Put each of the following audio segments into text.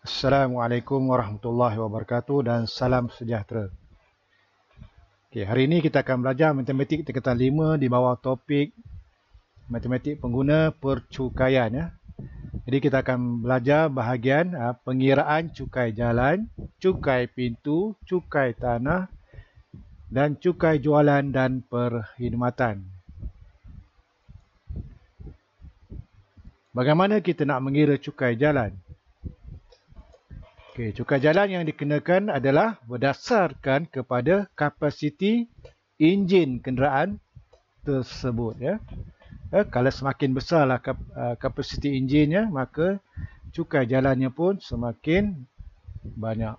Assalamualaikum warahmatullahi wabarakatuh dan salam sejahtera. Okey, hari ini kita akan belajar matematik tingkatan 5 di bawah topik matematik pengguna percukaian ya. Jadi kita akan belajar bahagian pengiraan cukai jalan, cukai pintu, cukai tanah dan cukai jualan dan perkhidmatan. Bagaimana kita nak mengira cukai jalan? Okey, cukai jalan yang dikenakan adalah berdasarkan kepada kapasiti enjin kenderaan tersebut ya. Kalau semakin besarlah kapasiti enjinnya, maka cukai jalannya pun semakin banyak.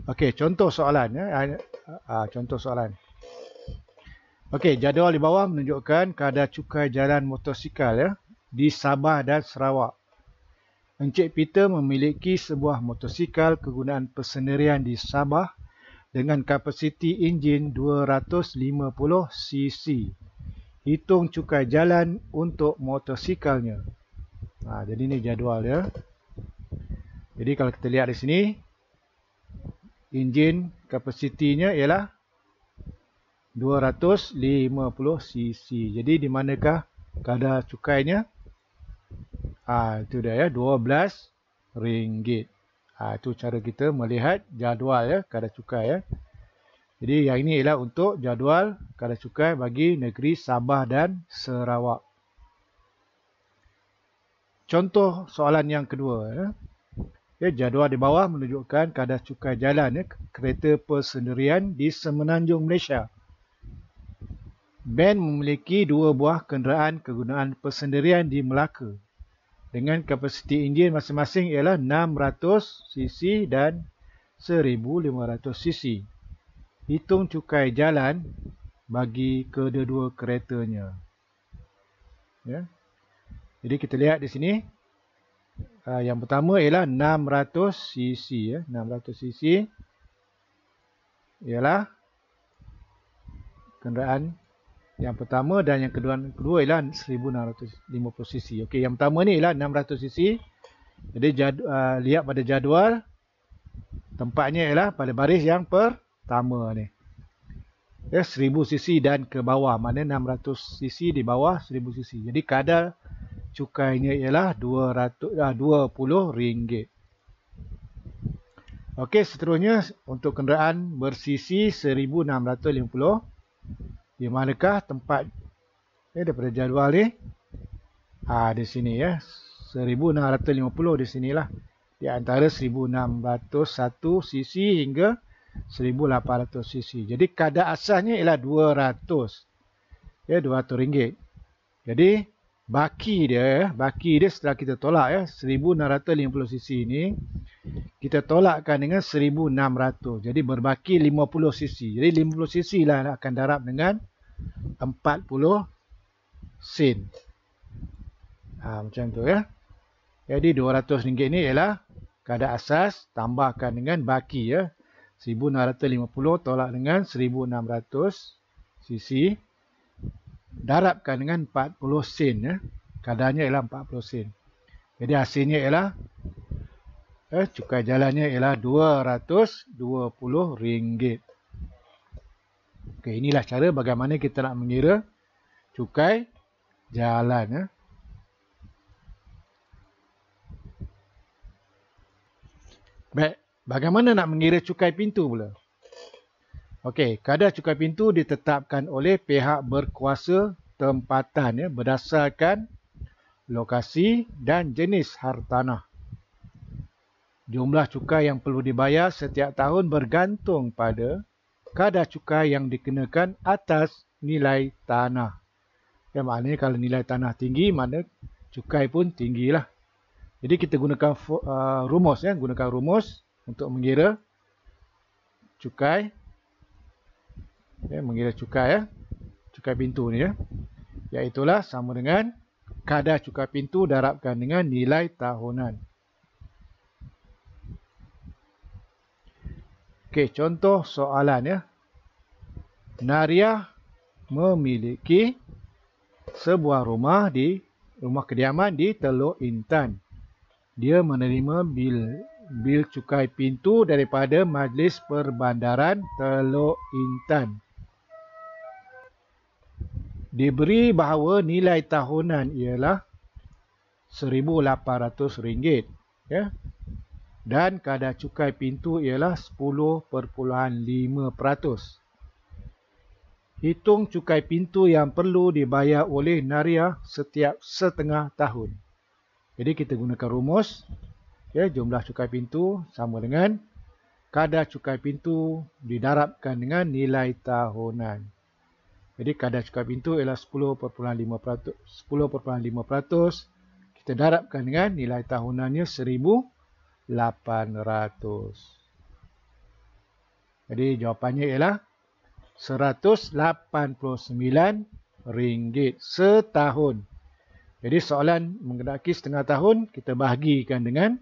Okey, contoh soalan ya. Contoh soalan. Okey, jadual di bawah menunjukkan kadar cukai jalan motosikal ya di Sabah dan Sarawak. Encik Peter memiliki sebuah motosikal kegunaan persendirian di Sabah dengan kapasiti enjin 250cc. Hitung cukai jalan untuk motosikalnya. Jadi ini jadual ya. Jadi kalau kita lihat di sini, enjin kapasitinya ialah 250cc. Jadi di manakah kadar cukainya? Itu dia ya, RM12. Itu cara kita melihat jadual ya, kadar cukai ya. Jadi yang ini ialah untuk jadual kadar cukai bagi negeri Sabah dan Sarawak. Contoh soalan yang kedua ya. Jadual di bawah menunjukkan kadar cukai jalan ya, kereta persendirian di Semenanjung Malaysia. Ben memiliki dua buah kenderaan kegunaan persendirian di Melaka dengan kapasiti enjin masing-masing ialah 600cc dan 1500cc. Hitung cukai jalan bagi kedua-dua keretanya. Ya. Jadi kita lihat di sini, yang pertama ialah 600cc ya. 600cc ialah kenderaan yang pertama, dan yang kedua ialah 1650cc. Okey, yang pertama ni ialah 600cc. Jadi lihat pada jadual, tempatnya ialah pada baris yang pertama ni. 1000cc dan ke bawah, mana 600cc di bawah 1000cc. Jadi kadar cukainya ialah RM20. Okey, seterusnya untuk kenderaan bersisi 1650. Di manakah tempat daripada jadual ni? Di sini ya. 1650 di sinilah. Di antara 1601cc hingga 1800cc. Jadi kadar asasnya ialah 200. Ya, RM200. Jadi baki dia setelah kita tolak ya, 1650cc ni kita tolakkan dengan 1600. Jadi berbaki 50cc. Jadi 50cc lah akan darab dengan 40 sen. Macam tu ya. Jadi RM200 ni ialah kadar asas, tambahkan dengan baki ya. 1650 tolak dengan 1600cc. Darabkan dengan 40 sen ya. Kadarnya ialah 40 sen. Jadi hasilnya ialah cukai jalannya ialah RM220. Okey, inilah cara bagaimana kita nak mengira cukai jalan ya. Baik, bagaimana nak mengira cukai pintu pula? Okey, kadar cukai pintu ditetapkan oleh pihak berkuasa tempatan ya, berdasarkan lokasi dan jenis hartanah. Jumlah cukai yang perlu dibayar setiap tahun bergantung pada kadar cukai yang dikenakan atas nilai tanah. Ya, maknanya kalau nilai tanah tinggi, mana cukai pun tinggilah. Jadi kita gunakan rumus ya, gunakan rumus untuk mengira cukai. Ya, mengira cukai ya. Cukai pintu ni ya. Iaitulah sama dengan kadar cukai pintu darabkan dengan nilai tahunan. Okey, contoh soalan ya. Nariah memiliki sebuah rumah di rumah kediaman di Teluk Intan. Dia menerima bil cukai pintu daripada Majlis Perbandaran Teluk Intan. Diberi bahawa nilai tahunan ialah RM1,800, ya. Dan kadar cukai pintu ialah 10.5%. Hitung cukai pintu yang perlu dibayar oleh Nariah setiap setengah tahun. Jadi kita gunakan rumus, ya, jumlah cukai pintu sama dengan kadar cukai pintu didarabkan dengan nilai tahunan. Jadi kadar cukai pintu ialah 10.5%. 10.5% kita darabkan dengan nilai tahunannya 1,800. Jadi jawapannya ialah RM189 setahun. Jadi soalan mengendaki setengah tahun, kita bahagikan dengan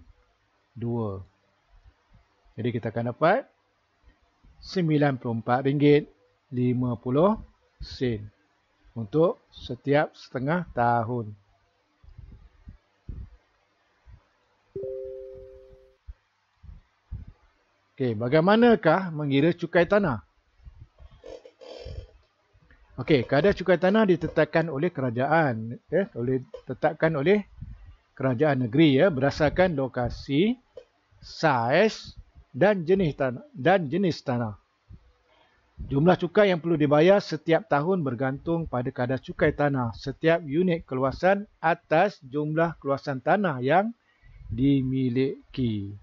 2. Jadi kita akan dapat RM94.50 untuk setiap setengah tahun. Okey, bagaimanakah mengira cukai tanah? Okey, kadar cukai tanah ditetapkan oleh kerajaan, ditetapkan oleh kerajaan negeri, ya, berdasarkan lokasi, saiz dan jenis tanah. Jumlah cukai yang perlu dibayar setiap tahun bergantung pada kadar cukai tanah setiap unit keluasan atas jumlah keluasan tanah yang dimiliki.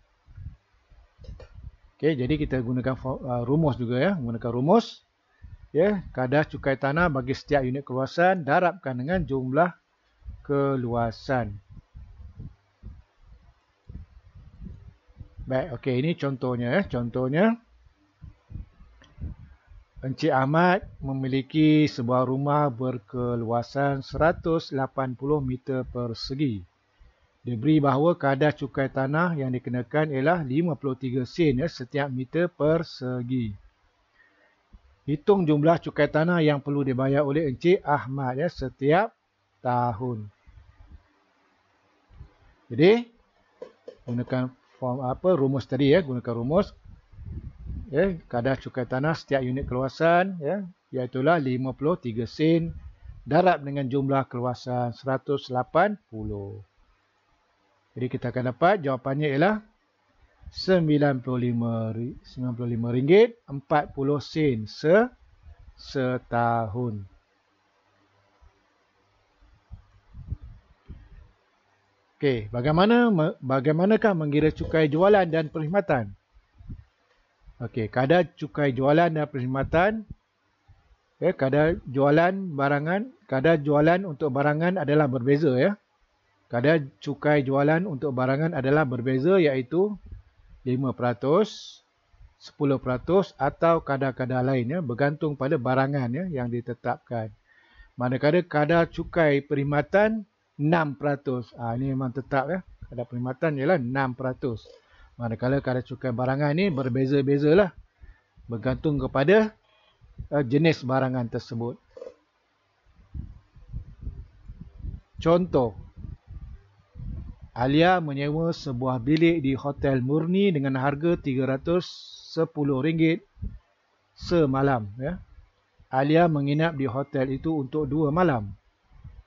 Okey, jadi kita gunakan rumus juga, ya, menggunakan rumus, ya, kadar cukai tanah bagi setiap unit keluasan darabkan dengan jumlah keluasan. Baik, okey, ini contohnya, ya. Contohnya, Encik Ahmad memiliki sebuah rumah berkeluasan 180 meter persegi. Diberi bahawa kadar cukai tanah yang dikenakan ialah 53 sen, ya, setiap meter persegi. Hitung jumlah cukai tanah yang perlu dibayar oleh Encik Ahmad, ya, setiap tahun. Jadi gunakan rumus tadi, ya, gunakan rumus, ya, kadar cukai tanah setiap unit keluasan, ya, iaitu 53 sen darab dengan jumlah keluasan 180. Jadi kita akan dapat jawapannya ialah RM95.40 setahun. Okey, bagaimanakah mengira cukai jualan dan perkhidmatan? Okey, kadar cukai jualan dan perkhidmatan, ya, kadar jualan untuk barangan adalah berbeza, ya. Kadar cukai jualan untuk barangan adalah berbeza, iaitu 5%, 10% atau kadar-kadar lain, ya, bergantung pada barangan, ya, yang ditetapkan. Manakala kadar cukai perkhidmatan 6%. Ini memang tetap, ya. Kadar perkhidmatan ialah 6%. Manakala kadar cukai barangan ini berbeza-bezalah, bergantung kepada jenis barangan tersebut. Contoh, Alia menyewa sebuah bilik di Hotel Murni dengan harga RM310 semalam, ya. Alia menginap di hotel itu untuk 2 malam.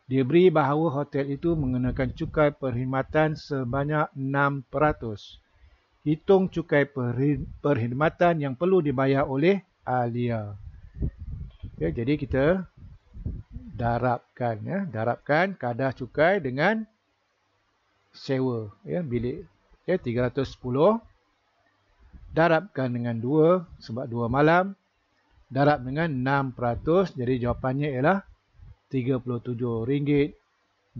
Diberi bahawa hotel itu mengenakan cukai perkhidmatan sebanyak 6%. Hitung cukai perkhidmatan yang perlu dibayar oleh Alia. Ya, jadi kita darabkan, ya, darabkan kadar cukai dengan sewa, ya, bilik, ya, 310 darabkan dengan 2 sebab 2 malam, darab dengan 6%, jadi jawapannya ialah RM37.20.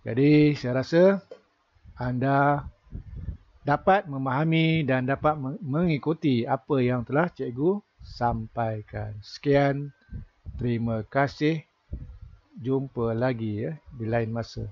Jadi saya rasa anda dapat memahami dan dapat mengikuti apa yang telah cikgu sampaikan. Sekian, terima kasih. Jumpa lagi, ya, di lain masa.